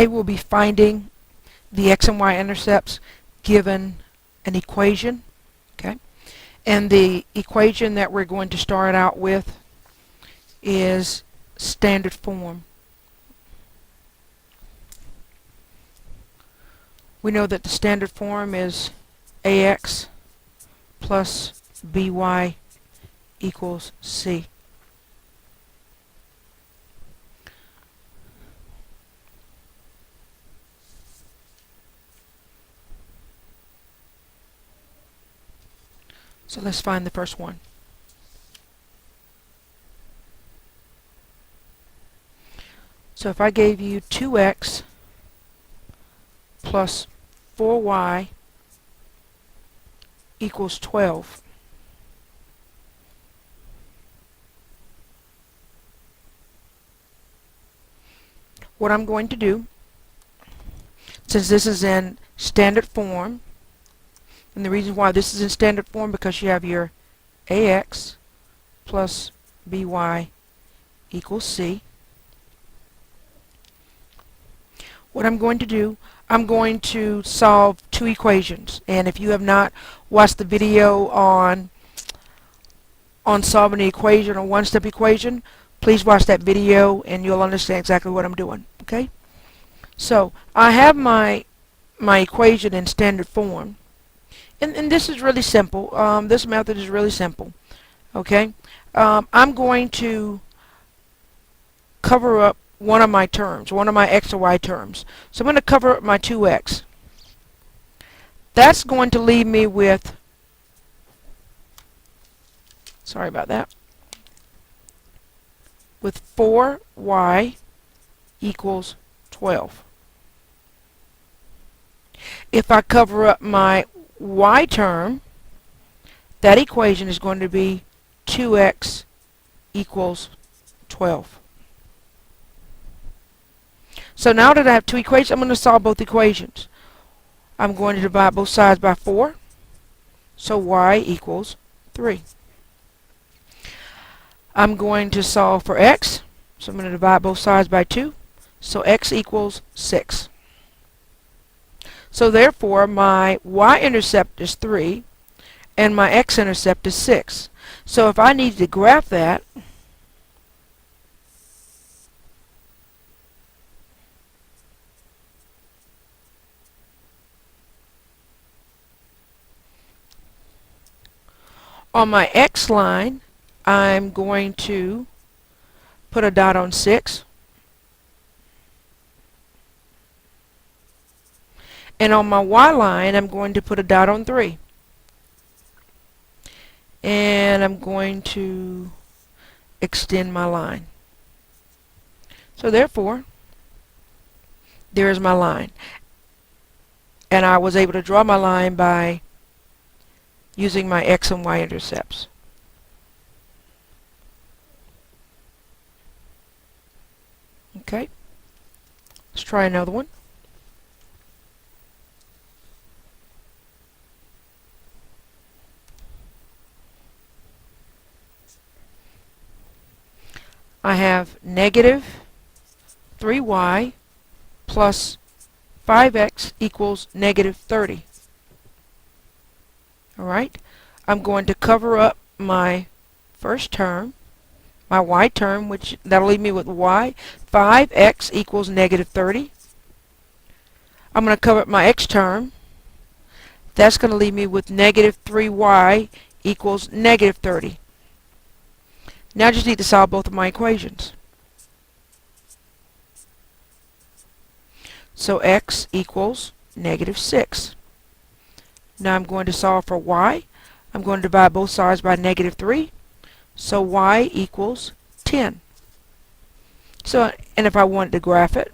Today we'll be finding the x and y intercepts given an equation, okay? And the equation that we're going to start out with is standard form. We know that the standard form is ax plus by equals c. So let's find the first one. So if I gave you 2x plus 4y equals 12. What I'm going to do, since this is in standard form, and the reason why this is in standard form because you have your ax plus by equals c. What I'm going to do, I'm going to solve two equations, and if you have not watched the video on solving the equation or one-step equation, please watch that video and you'll understand exactly what I'm doing. Okay? So I have my equation in standard form, and this is really simple. This method is really simple. Okay? I'm going to cover up one of my terms, one of my x or y terms. So I'm going to cover up my 2x. That's going to leave me with, sorry about that, with 4y equals 12. If I cover up my y term, that equation is going to be 2x equals 12. So now that I have two equations, I'm going to solve both equations. I'm going to divide both sides by 4, so y equals 3. I'm going to solve for x, so I'm going to divide both sides by 2, so x equals 6. So therefore my y-intercept is 3 and my x-intercept is 6. So if I needed to graph that, on my x line, I'm going to put a dot on 6. And on my y line, I'm going to put a dot on 3. And I'm going to extend my line. So therefore, there's my line. And I was able to draw my line by using my x and y intercepts. Okay, let's try another one. I have negative 3y plus 5x equals negative 30. Alright, I'm going to cover up my first term, my y term, which that'll leave me with y. 5x equals negative 30. I'm going to cover up my x term. That's going to leave me with negative 3y equals negative 30. Now I just need to solve both of my equations. So x equals negative 6. Now I'm going to solve for y. I'm going to divide both sides by negative 3. So y equals 10. So, and if I wanted to graph it,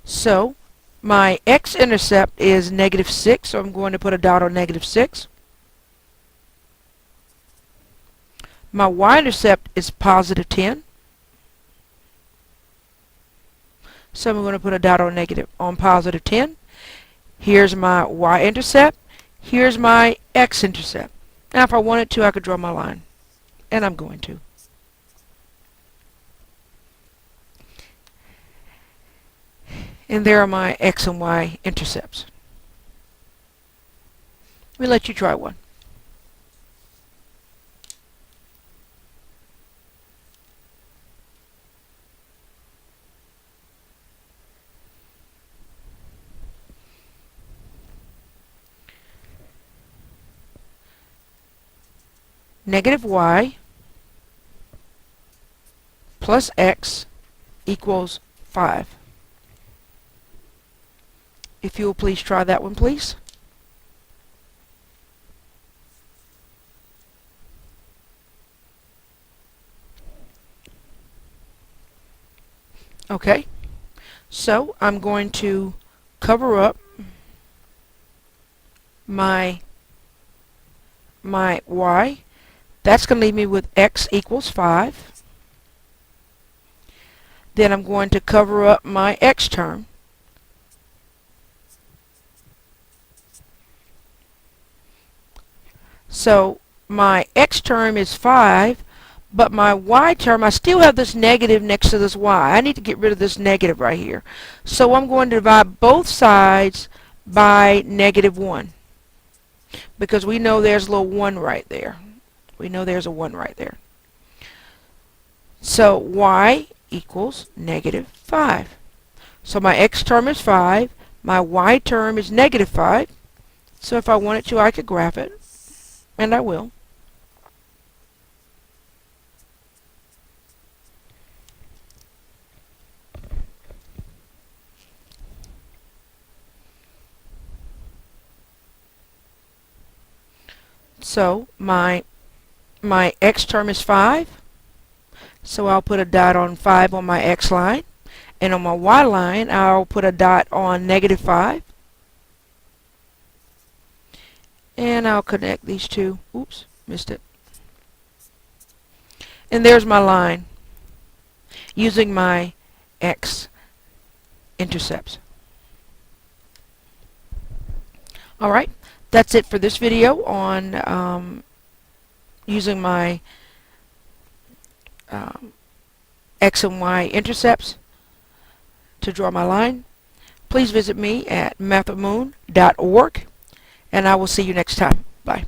so my x-intercept is negative 6, so I'm going to put a dot on negative 6. My y-intercept is positive 10. So I'm going to put a dot on positive 10. Here's my y-intercept. Here's my x-intercept. Now if I wanted to, I could draw my line. And I'm going to. And there are my x and y intercepts. Let me let you try one. Negative y plus x equals 5. If you will please try that one, please. Okay, so I'm going to cover up my y. That's going to leave me with x equals 5. Then I'm going to cover up my x term. So my x term is 5, but my y term, I still have this negative next to this y. I need to get rid of this negative right here. So I'm going to divide both sides by negative 1. Because we know there's a little 1 right there. We know there's a 1 right there. So y equals negative 5. So my x term is 5. My y term is negative 5. So if I wanted to, I could graph it. And I will. So my x term is 5. So I'll put a dot on 5 on my x line. And on my y line, I'll put a dot on negative 5. And I'll connect these two. Oops, missed it. And there's my line using my x intercepts. Alright, that's it for this video on using my x and y intercepts to draw my line. Please visit me at MathwithMoon.org, and I will see you next time. Bye.